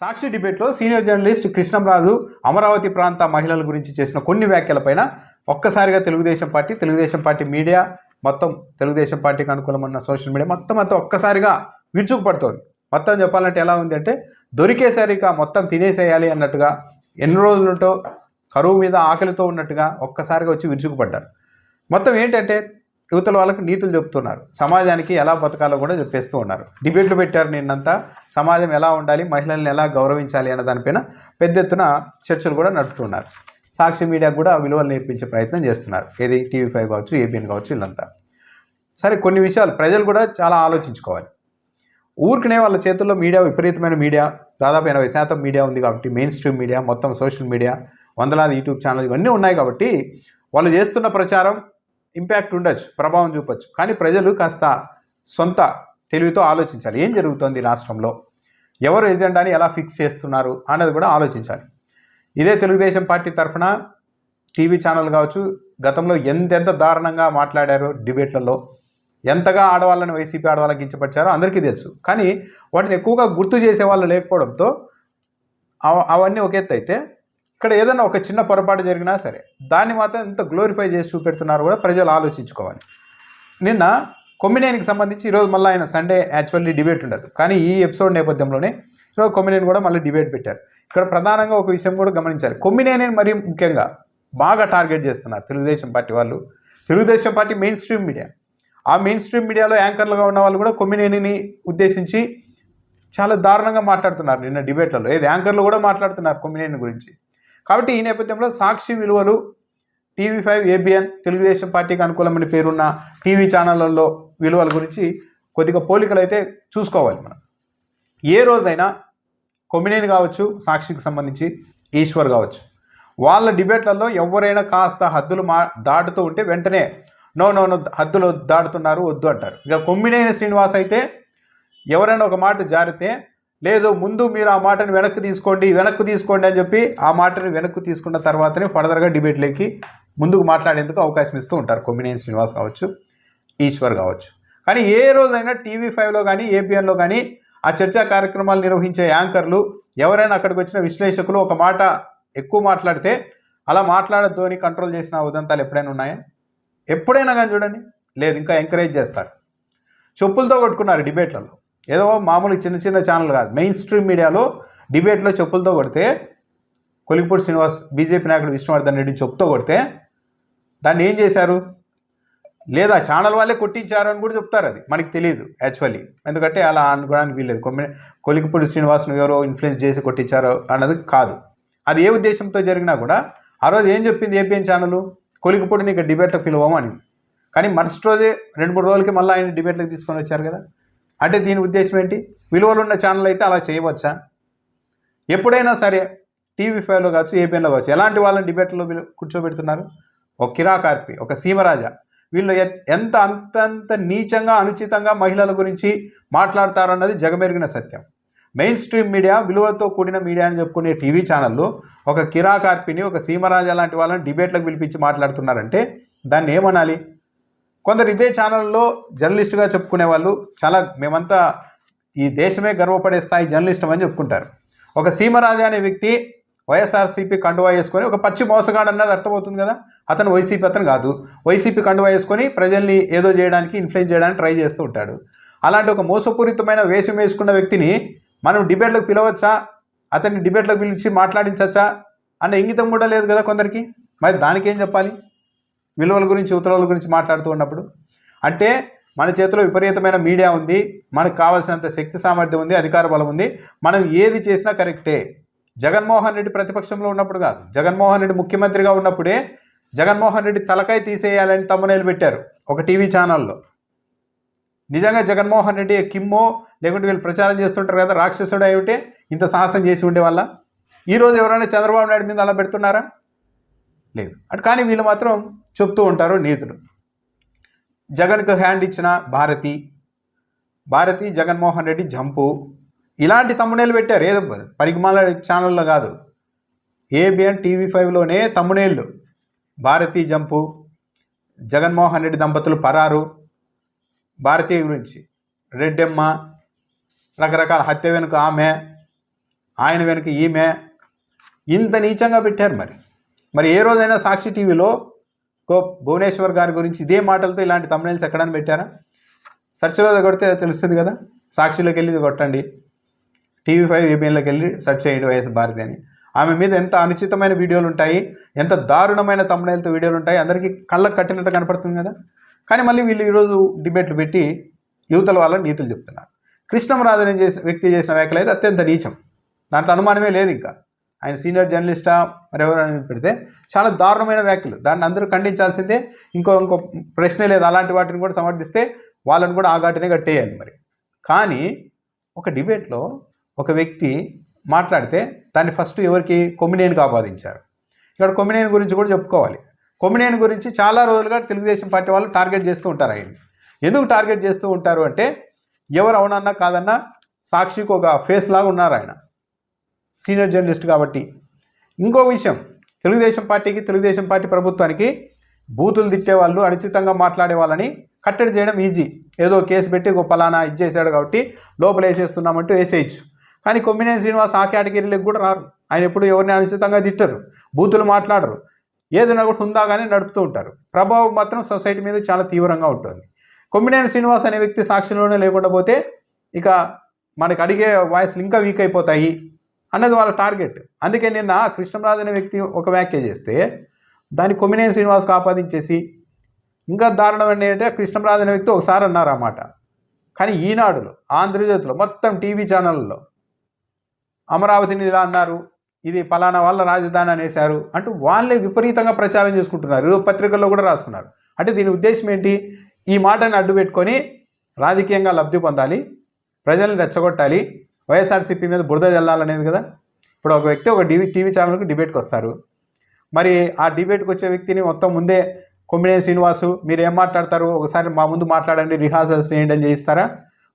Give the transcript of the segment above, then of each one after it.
సాక్షి డిబేట్లో senior journalist Krishnamraju Amaravati ప్రాంత మహిళల గురించి చేసిన కొన్ని వ్యాఖ్యలపైన ఒక్కసారిగా తెలుగుదేశం పార్టీ మీడియా మొత్తం తెలుగుదేశం పార్టీకి అనుకూలమైన సోషల్ మీడియా మొత్తం ఒక్కసారిగా విరుచుకుపడుతోంది. మొత్తం చెప్పాలంటే ఎలా ఉంది అంటే దొరికేసరిగా మొత్తం తినేసేయాలి అన్నట్టుగా ఎన్ని రోజులతో కరువు మీద ఆకలితో ఉన్నట్టుగా ఒక్కసారిగా వచ్చి విరుచుకుపడ్డారు. మొత్తం ఏంటంటే యువతల వాళ్ళకి నీతులు చెప్తున్నారు, సమాజానికి ఎలా బతకాలో కూడా చెప్పేస్తూ ఉన్నారు. డిబేట్లు పెట్టారు నిన్నంతా, సమాజం ఎలా ఉండాలి, మహిళల్ని ఎలా గౌరవించాలి అన్న దానిపైన పెద్ద ఎత్తున చర్చలు కూడా నడుపుతున్నారు. సాక్షి మీడియాకు కూడా విలువలు నేర్పించే ప్రయత్నం చేస్తున్నారు. ఏది టీవీ5 కావచ్చు, ఏబిఎన్ కావచ్చు, వీళ్ళంతా. సరే, కొన్ని విషయాలు ప్రజలు కూడా చాలా ఆలోచించుకోవాలి. ఊరికనే వాళ్ళ చేతుల్లో మీడియా, విపరీతమైన మీడియా, దాదాపు 80% మీడియా ఉంది కాబట్టి, మెయిన్ స్ట్రీమ్ మీడియా, మొత్తం సోషల్ మీడియా, వందలాది యూట్యూబ్ ఛానల్ ఇవన్నీ ఉన్నాయి కాబట్టి వాళ్ళు చేస్తున్న ప్రచారం ఇంపాక్ట్ ఉండొచ్చు, ప్రభావం చూపొచ్చు. కానీ ప్రజలు కాస్త సొంత తెలివితో ఆలోచించాలి. ఏం జరుగుతుంది రాష్ట్రంలో, ఎవరు ఎజెండాని ఎలా ఫిక్స్ చేస్తున్నారు అన్నది కూడా ఆలోచించాలి. ఇదే తెలుగుదేశం పార్టీ తరఫున టీవీ ఛానల్ కావచ్చు, గతంలో ఎంతెంత దారుణంగా మాట్లాడారో డిబేట్లలో, ఎంతగా ఆడవాళ్ళని వైసీపీ ఆడవాళ్ళకి కించపరిచారో అందరికీ తెలుసు. కానీ వాటిని ఎక్కువగా గుర్తు చేసే వాళ్ళు లేకపోవడంతో అవన్నీ ఒక ఎత్తు అయితే, ఇక్కడ ఏదైనా ఒక చిన్న పొరపాటు జరిగినా సరే దాన్ని మాత్రం ఎంత గ్లోరిఫై చేసి చూపెడుతున్నారు కూడా ప్రజలు ఆలోచించుకోవాలి. నిన్న కొమ్మినేనికి సంబంధించి ఈరోజు మళ్ళీ ఆయన సండే యాక్చువల్లీ డిబేట్ ఉండదు, కానీ ఈ ఎపిసోడ్ నేపథ్యంలోనే ఈరోజు కొమ్మినేని కూడా మళ్ళీ డిబేట్ పెట్టారు. ఇక్కడ ప్రధానంగా ఒక విషయం కూడా గమనించాలి. కొమ్మినేని మరీ ముఖ్యంగా బాగా టార్గెట్ చేస్తున్నారు తెలుగుదేశం పార్టీ వాళ్ళు. Telugu Desam party main stream media, ఆ మెయిన్ స్ట్రీమ్ మీడియాలో యాంకర్లుగా ఉన్న వాళ్ళు కూడా కొమ్మినేనిని ఉద్దేశించి చాలా దారుణంగా మాట్లాడుతున్నారు. నిన్న డిబేట్లలో ఏది యాంకర్లు కూడా మాట్లాడుతున్నారు కొమ్మినేని గురించి. కాబట్టి ఈ నేపథ్యంలో సాక్షి విలువలు, టీవీ5, ఏబిఎన్, తెలుగుదేశం పార్టీకి అనుకూలమైన పేరున్న టీవీ ఛానళ్ళల్లో విలువల గురించి కొద్దిగా పోలికలు అయితే చూసుకోవాలి మనం. ఏ రోజైనా కొమ్మినేని కావచ్చు, సాక్షికి సంబంధించి ఈశ్వర్ కావచ్చు, వాళ్ళ డిబేట్లలో ఎవరైనా కాస్త హద్దులు దాటుతూ ఉంటే వెంటనే నో హద్దులు దాటుతున్నారు వద్దు అంటారు. ఇక కొమ్మినేని శ్రీనివాస్ అయితే ఎవరైనా ఒక మాట జారితే లేదు, ముందు మీరు ఆ మాటను వెనక్కి తీసుకోండి అని చెప్పి ఆ మాటని వెనక్కి తీసుకున్న తర్వాతనే ఫర్దర్గా డిబేట్లోకి ముందుకు మాట్లాడేందుకు అవకాశం ఇస్తూ ఉంటారు కొమ్మినేని శ్రీనివాస్ కావచ్చు, ఈశ్వర్ కావచ్చు. కానీ ఏ రోజైనా టీవీ5లో కానీ ఏబిఎన్లో కానీ ఆ చర్చా కార్యక్రమాలు నిర్వహించే యాంకర్లు ఎవరైనా అక్కడికి వచ్చిన విశ్లేషకులు ఒక మాట ఎక్కువ మాట్లాడితే అలా మాట్లాడద్దు అని కంట్రోల్ చేసిన ఉదంతాలు ఎప్పుడైనా ఉన్నాయా? ఎప్పుడైనా కానీ చూడండి, లేదు, ఇంకా ఎంకరేజ్ చేస్తారు. చెప్పులతో కొట్టుకున్నారు డిబేట్లలో. ఏదో మామూలు చిన్న ఛానల్ కాదు, మెయిన్ స్ట్రీమ్ మీడియాలో డిబేట్లో చెప్పులతో కొడితే, కొలిగిపూడి శ్రీనివాస్ బీజేపీ నాయకుడు విష్ణువర్ధన్ రెడ్డిని చెప్పుతో కొడితే దాన్ని ఏం చేశారు? లేదా ఛానల్ వాళ్ళే కొట్టించారు అని కూడా చెప్తారు. అది మనకి తెలియదు యాక్చువల్లీ, ఎందుకంటే అలా అనుకోవడానికి వీల్లేదు. కొలిగిపూడి శ్రీనివాస్ను ఎవరో ఇన్ఫ్లుయెన్స్ చేసి కొట్టించారో అన్నది కాదు. అది ఏ ఉద్దేశంతో జరిగినా కూడా ఆ రోజు ఏం చెప్పింది ఏబిఎన్ ఛానల్? కొలిగిపూడిని ఇక డిబేట్లకు పిలవము అనింది. కానీ మరుసటి రోజే 2-3 రోజులకి మళ్ళీ ఆయన డిబేట్లకు తీసుకొని వచ్చారు కదా. అంటే దీని ఉద్దేశం ఏంటి? విలువలున్న ఛానల్ అయితే అలా చేయవచ్చా? ఎప్పుడైనా సరే టీవీ5లో కావచ్చు, ఏబిఎన్లో కావచ్చు, ఎలాంటి వాళ్ళని డిబేట్లో కూర్చోబెడుతున్నారు? ఒక కిరాకార్పి, ఒక సీమరాజా, వీళ్ళు అంతంత నీచంగా, అనుచితంగా మహిళల గురించి మాట్లాడతారన్నది జగమెరిగిన సత్యం. మెయిన్ స్ట్రీమ్ మీడియా, విలువలతో కూడిన మీడియా అని చెప్పుకునే టీవీ ఛానళ్ళు ఒక కిరాకార్పిని, ఒక సీమరాజా లాంటి వాళ్ళని డిబేట్లకు పిలిపించి మాట్లాడుతున్నారంటే దాన్ని ఏమనాలి? కొందరు ఇదే ఛానల్లో జర్నలిస్టుగా చెప్పుకునే వాళ్ళు చాలా మేమంతా ఈ దేశమే గర్వపడే స్థాయి జర్నలిస్టం అని చెప్పుకుంటారు. ఒక సీమరాజా అనే వ్యక్తి వైఎస్ఆర్సీపీ కండువా వేసుకొని ఒక పచ్చి మోసగాడు అన్నది అర్థమవుతుంది కదా. అతను వైసీపీ అతను కాదు, వైసీపీ కండువా వేసుకొని ప్రజల్ని ఏదో చేయడానికి, ఇన్ఫ్లుయెన్స్ చేయడానికి ట్రై చేస్తూ ఉంటాడు. అలాంటి ఒక మోసపూరితమైన వేషం వేసుకున్న వ్యక్తిని మనం డిబేట్లకు పిలవచ్చా? అతన్ని డిబేట్లకు పిలిచి మాట్లాడించచ్చా అన్న ఇంగితం కూడా లేదు కదా కొందరికి. మరి దానికి ఏం చెప్పాలి? విలువల గురించి, ఉత్తరాల గురించి మాట్లాడుతూ ఉన్నప్పుడు అంటే మన చేతిలో విపరీతమైన మీడియా ఉంది, మనకు కావాల్సినంత శక్తి సామర్థ్యం ఉంది, అధికార బలం ఉంది, మనం ఏది చేసినా కరెక్టే. జగన్మోహన్ రెడ్డి ప్రతిపక్షంలో ఉన్నప్పుడు కాదు, జగన్మోహన్ రెడ్డి ముఖ్యమంత్రిగా ఉన్నప్పుడే జగన్మోహన్ రెడ్డి తలకాయ తీసేయాలని తమ్మునేలు పెట్టారు ఒక టీవీ ఛానల్లో. నిజంగా జగన్మోహన్ రెడ్డి కిమ్మో లేకుంటే వీళ్ళు ప్రచారం చేస్తుంటారు కదా, రాక్షసుడు అయి ఉంటే ఇంత సాహసం చేసి ఉండే వల్ల ఈరోజు ఎవరైనా చంద్రబాబు నాయుడు మీద అలా పెడుతున్నారా? లేదు. అటు కానీ వీళ్ళు మాత్రం చెప్తూ ఉంటారు నీతులు. జగన్కు హ్యాండ్ ఇచ్చిన భారతి, జగన్మోహన్ రెడ్డి జంపు, ఇలాంటి తమ్మునేలు పెట్టారు. ఏదో పరిగమాల ఛానల్లో కాదు, ఏబిఎన్ టీవీ5లోనే తమ్మునేళ్ళు. భారతి జంపు, జగన్మోహన్ రెడ్డి దంపతులు పరారు, భారతీయ గురించి రెడ్డెమ్మ, రకరకాల హత్య వెనుక ఆమె, ఆయన వెనక ఈమె, ఇంత నీచంగా పెట్టారు. మరి ఏ రోజైనా సాక్షి టీవీలో భువనేశ్వర్ గారి గురించి ఇదే మాటలతో ఇలాంటి thumbnails ఎక్కడని పెట్టారా? సెర్చ్లో కొడితే తెలుస్తుంది కదా. సాక్షిలోకి వెళ్ళి కొట్టండి, TV5 ABNలోకి వెళ్ళి సెర్చ్ చేయండి వైఎస్ భారతి అని. ఆమె మీద ఎంత అనుచితమైన వీడియోలు ఉంటాయి, ఎంత దారుణమైన thumbnailతో వీడియోలు ఉంటాయి, అందరికీ కళ్ళకు కట్టినట్టు కనపడుతుంది కదా. కానీ మళ్ళీ వీళ్ళు ఈరోజు డిబేట్లు పెట్టి యువతల వాళ్ళ నీతులు చెప్తున్నారు. కృష్ణంరాజు వ్యక్తి చేసిన వ్యాఖ్యలు అయితే అత్యంత నీచం, దాంట్లో అనుమానమే లేదు. ఇంకా ఆయన సీనియర్ జర్నలిస్టా మరెవరైనా పెడితే చాలా దారుణమైన వ్యాఖ్యలు, దాన్ని అందరూ ఖండించాల్సిందే. ఇంకో ప్రశ్నే లేదు. అలాంటి వాటిని కూడా సమర్థిస్తే వాళ్ళని కూడా ఆ ఘాటునే కట్టేయాలి. మరి కానీ ఒక డిబేట్లో ఒక వ్యక్తి మాట్లాడితే దాన్ని ఫస్ట్ ఎవరికి, కొమ్మినేనికి ఆపాదించారు. ఇక్కడ కొమ్మినేని గురించి కూడా చెప్పుకోవాలి. కొమ్మినేని గురించి చాలా రోజులుగా తెలుగుదేశం పార్టీ వాళ్ళు టార్గెట్ చేస్తూ ఉంటారు. ఆయన ఎందుకు టార్గెట్ చేస్తూ ఉంటారు అంటే, ఎవరు అవునన్నా కాదన్నా సాక్షికి ఒక ఫేస్ లాగా ఉన్నారు ఆయన, సీనియర్ జర్నలిస్ట్ కాబట్టి. ఇంకో విషయం, తెలుగుదేశం పార్టీకి, తెలుగుదేశం పార్టీ ప్రభుత్వానికి బూతులు తిట్టేవాళ్ళు, అనుచితంగా మాట్లాడే వాళ్ళని కట్టడి చేయడం ఈజీ. ఏదో కేసు పెట్టి ఒక పలానా ఇది చేశాడు కాబట్టి లోపల వేసేస్తున్నామంటూ వేసేయచ్చు. కానీ కొమ్మినేని శ్రీనివాస్ ఆ కేటగిరీలకు కూడా రారు. ఆయన ఎప్పుడు ఎవరిని అనుచితంగా తిట్టరు, బూతులు మాట్లాడరు, ఏదైనా కూడా హుందాగానే నడుపుతూ ఉంటారు. ప్రభావం మాత్రం సొసైటీ మీద చాలా తీవ్రంగా ఉంటుంది. కొమ్మినేని శ్రీనివాస్ అనే వ్యక్తి సాక్షిలోనే లేకుండా పోతే ఇక మనకి అడిగే వాయిస్లు ఇంకా వీక్ అయిపోతాయి అన్నది వాళ్ళ టార్గెట్. అందుకే నిన్న కృష్ణంరాజు అనే వ్యక్తి ఒక వ్యాఖ్య చేస్తే దాన్ని కొమ్మినేని శ్రీనివాస్కి ఆపాదించేసి, ఇంకా దారుణం ఏంటంటే కృష్ణంరాజు అనే వ్యక్తి ఒకసారి అన్నారు ఆ మాట, కానీ ఈనాడులో, ఆంధ్రజ్యోతిలో, మొత్తం టీవీ ఛానళ్ళలో అమరావతిని ఇలా అన్నారు, ఇది పలానా వాళ్ళ రాజధాని అనేశారు అంటూ వాళ్ళే విపరీతంగా ప్రచారం చేసుకుంటున్నారు. పత్రికల్లో కూడా రాసుకున్నారు. అంటే దీని ఉద్దేశం ఏంటి? ఈ మాటని అడ్డు పెట్టుకొని రాజకీయంగా లబ్ధి పొందాలి, ప్రజల్ని రెచ్చగొట్టాలి, వైఎస్ఆర్సీపీ మీద బురద జల్లాలనేది కదా. ఇప్పుడు ఒక వ్యక్తి ఒక టీవీ ఛానల్కి డిబేట్కి వస్తారు. మరి ఆ డిబేట్కి వచ్చే వ్యక్తిని మొత్తం ముందే కొమ్మినేని శ్రీనివాసు మీరు ఏం మాట్లాడతారు, ఒకసారి మా ముందు మాట్లాడండి, రిహార్సల్స్ చేయండి అని చేయిస్తారా?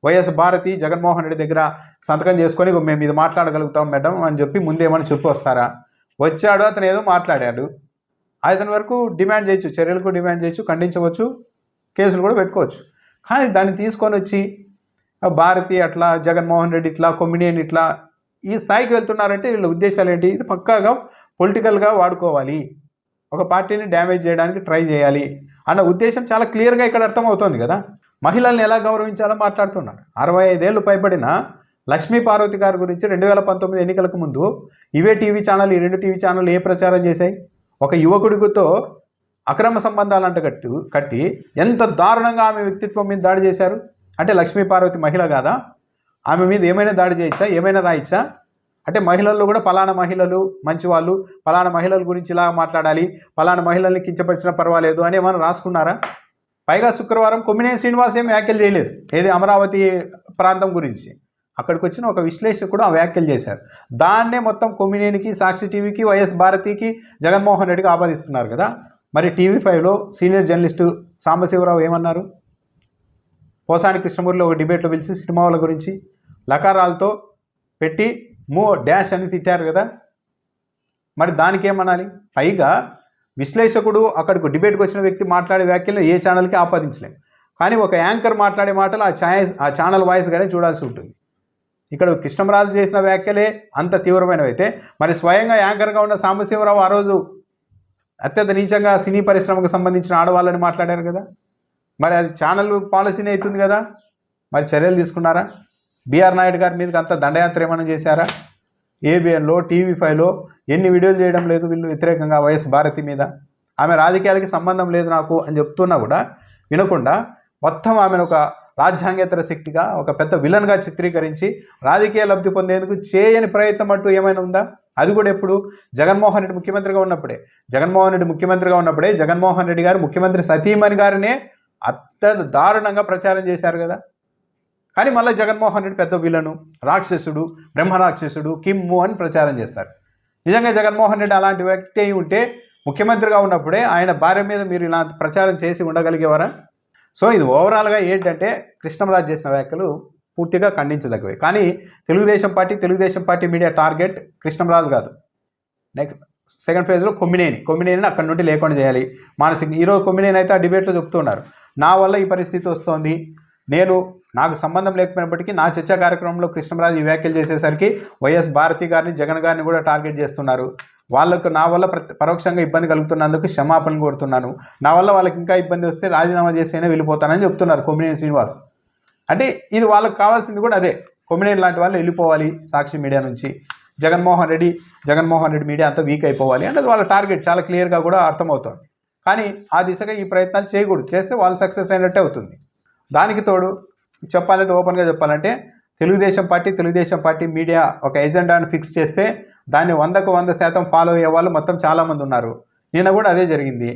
వైఎస్ భారతి జగన్మోహన్ రెడ్డి దగ్గర సంతకం చేసుకొని మేము ఇది మాట్లాడగలుగుతాం మేడం అని చెప్పి ముందేమని చెప్పి వస్తారా? వచ్చాడు, అతను ఏదో మాట్లాడాడు, అతని వరకు డిమాండ్ చేయొచ్చు, చర్యలకు డిమాండ్ చేయొచ్చు, ఖండించవచ్చు, కేసులు కూడా పెట్టుకోవచ్చు. కానీ దాన్ని తీసుకొని వచ్చి భారతి అట్లా, జగన్మోహన్ రెడ్డి ఇట్లా, కొమ్మినేని ఇట్లా ఈ స్థాయికి వెళ్తున్నారంటే వీళ్ళ ఉద్దేశాలు ఏంటి? ఇది పక్కాగా పొలిటికల్గా వాడుకోవాలి, ఒక పార్టీని డ్యామేజ్ చేయడానికి ట్రై చేయాలి అన్న ఉద్దేశం చాలా క్లియర్గా ఇక్కడ అర్థమవుతోంది కదా. మహిళల్ని ఎలా గౌరవించాలో మాట్లాడుతున్నారు. 65 ఏళ్ళు పైబడిన లక్ష్మీ పార్వతి గారి గురించి 2019 ఎన్నికలకు ముందు ఇవే టీవీ ఛానల్, ఈ 2 టీవీ ఛానల్ ఏ ప్రచారం చేశాయి? ఒక యువకుడితో అక్రమ సంబంధాలంట కట్టి ఎంత దారుణంగా ఆమె వ్యక్తిత్వం మీద దాడి చేశారు. అంటే లక్ష్మీ పార్వతి మహిళ కాదా? ఆమె మీద ఏమైనా దాడి చేయొచ్చా, ఏమైనా రాయొచ్చా? అంటే మహిళల్లో కూడా పలానా మహిళలు మంచివాళ్ళు, పలానా మహిళల గురించి ఇలా మాట్లాడాలి, పలానా మహిళల్ని కించపరిచినా పర్వాలేదు అని ఏమైనా రాసుకున్నారా? పైగా శుక్రవారం కొమ్మినేని శ్రీనివాస్ ఏం వ్యాఖ్యలు చేయలేదు, ఏది అమరావతి ప్రాంతం గురించి. అక్కడికి వచ్చిన ఒక విశ్లేషకుడు ఆ వ్యాఖ్యలు చేశారు. దాన్నే మొత్తం కొమ్మినేనికి, సాక్షి టీవీకి, వైఎస్ భారతికి, జగన్మోహన్ రెడ్డికి ఆపాదిస్తున్నారు కదా. మరి TV5లో సీనియర్ జర్నలిస్టు సాంబశివరావు ఏమన్నారు? పోసాని కృష్ణమూర్తిలో ఒక డిబేట్లో పిలిచి సినిమా వాళ్ళ గురించి లకారాలతో పెట్టి డాష్ అని తిట్టారు కదా. మరి దానికి ఏమనాలి? పైగా విశ్లేషకుడు అక్కడికి డిబేట్కి వచ్చిన వ్యక్తి మాట్లాడే వ్యాఖ్యలు ఏ ఛానల్కి ఆపాదించలేము. కానీ ఒక యాంకర్ మాట్లాడే మాటలు ఆ ఛానల్ వాయిస్గానే చూడాల్సి ఉంటుంది. ఇక్కడ కృష్ణంరాజు చేసిన వ్యాఖ్యలే అంత తీవ్రమైనవి అయితే మరి స్వయంగా యాంకర్గా ఉన్న సాంబశివరావు ఆ రోజు అత్యంత నీచంగా సినీ పరిశ్రమకు సంబంధించిన ఆడవాళ్ళని మాట్లాడారు కదా. మరి అది ఛానల్ పాలసీనే అవుతుంది కదా. మరి చర్యలు తీసుకున్నారా? బిఆర్ నాయుడు గారి మీదకి అంత దండయాత్ర ఏమైనా చేశారా? ABNలో, TV5లో ఎన్ని వీడియోలు చేయడం లేదు వీళ్ళు వ్యతిరేకంగా వైఎస్ భారతి మీద? ఆమె రాజకీయాలకి సంబంధం లేదు నాకు అని చెప్తున్నా కూడా వినకుండా మొత్తం ఆమెను ఒక రాజ్యాంగేతర శక్తిగా, ఒక పెద్ద విలన్గా చిత్రీకరించి రాజకీయ లబ్ధి పొందేందుకు చేయని ప్రయత్నం అంటూ ఏమైనా ఉందా? అది కూడా ఎప్పుడు? జగన్మోహన్ రెడ్డి ముఖ్యమంత్రిగా ఉన్నప్పుడే. జగన్మోహన్ రెడ్డి గారు ముఖ్యమంత్రి సతీమణి గారినే అత్యంత దారుణంగా ప్రచారం చేశారు కదా. కానీ మళ్ళీ జగన్మోహన్ రెడ్డి పెద్ద విలను, రాక్షసుడు, బ్రహ్మరాక్షసుడు, కిమ్ము అని ప్రచారం చేస్తారు. నిజంగా జగన్మోహన్ రెడ్డి అలాంటి వ్యక్తి అయి ఉంటే ముఖ్యమంత్రిగా ఉన్నప్పుడే ఆయన భార్య మీద మీరు ఇలాంటి ప్రచారం చేసి ఉండగలిగేవారా? సో ఇది ఓవరాల్గా ఏంటంటే కృష్ణంరాజు చేసిన వ్యాఖ్యలు పూర్తిగా ఖండించదగ్గవే. కానీ Telugu Desam party media target Krishnam Raju కాదు. నెక్స్ట్ సెకండ్ ఫేజ్లో కొమ్మినేనిని అక్కడి నుండి లేకుండా చేయాలి. ఈరోజు కొమ్మినేని అయితే ఆ డిబేట్లో చెప్తున్నారు, నా వల్ల ఈ పరిస్థితి వస్తోంది, నాకు సంబంధం లేకపోయినప్పటికీ నా చర్చా కార్యక్రమంలో కృష్ణంరాజు ఈ వ్యాఖ్యలు చేసేసరికి వైఎస్ భారతి గారిని, జగన్ గారిని కూడా టార్గెట్ చేస్తున్నారు. వాళ్ళకు నా వల్ల పరోక్షంగా ఇబ్బంది కలుగుతున్నందుకు క్షమాపణ కోరుతున్నాను. నా వల్ల వాళ్ళకి ఇంకా ఇబ్బంది వస్తే రాజీనామా చేసైనా వెళ్ళిపోతానని చెప్తున్నారు కొమ్మినేని శ్రీనివాస్. అంటే ఇది వాళ్ళకి కావాల్సింది కూడా అదే. కొమ్మినేని లాంటి వాళ్ళు వెళ్ళిపోవాలి సాక్షి మీడియా నుంచి, జగన్మోహన్ రెడ్డి మీడియా అంతా వీక్ అయిపోవాలి అంటే వాళ్ళ టార్గెట్ చాలా క్లియర్గా కూడా అర్థమవుతుంది. కానీ ఆ దిశగా ఈ ప్రయత్నాలు చేయకూడదు. చేస్తే వాళ్ళు సక్సెస్ అయినట్టే అవుతుంది. దానికి తోడు చెప్పాలంటే, ఓపెన్గా చెప్పాలంటే, తెలుగుదేశం పార్టీ మీడియా ఒక ఎజెండాను ఫిక్స్ చేస్తే దాన్ని 100% ఫాలో అయ్యే వాళ్ళు మొత్తం చాలామంది ఉన్నారు. నిన్న కూడా అదే జరిగింది.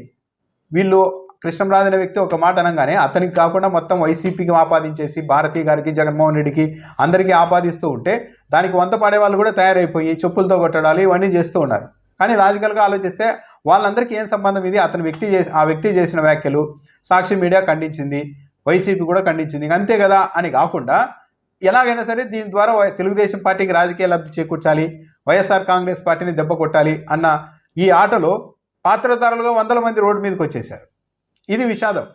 వీళ్ళు కృష్ణంరాజు అనే వ్యక్తి ఒక మాట అనగానే అతనికి కాకుండా మొత్తం వైసీపీకి ఆపాదించేసి భారతీ గారికి, జగన్మోహన్ రెడ్డికి అందరికీ ఆపాదిస్తూ ఉంటే దానికి వంత పడే వాళ్ళు కూడా తయారైపోయి చెప్పులతో కొట్టడాలు ఇవన్నీ చేస్తూ ఉన్నారు. కానీ లాజికల్గా ఆలోచిస్తే వాళ్ళందరికీ ఏం సంబంధం? ఇది ఆ వ్యక్తి చేసిన వ్యాఖ్యలు సాక్షి మీడియా ఖండించింది, వైసీపీ కూడా ఖండించింది, అంతే కదా అని కాకుండా ఎలాగైనా సరే దీని ద్వారా తెలుగుదేశం పార్టీకి రాజకీయ లబ్ధి చేకూర్చాలి, వైఎస్ఆర్ కాంగ్రెస్ పార్టీని దెబ్బ కొట్టాలి అన్న ఈ ఆటలో పాత్రధారులుగా 100 మంది రోడ్డు మీదకి వచ్చేశారు. ఇది విషాదం.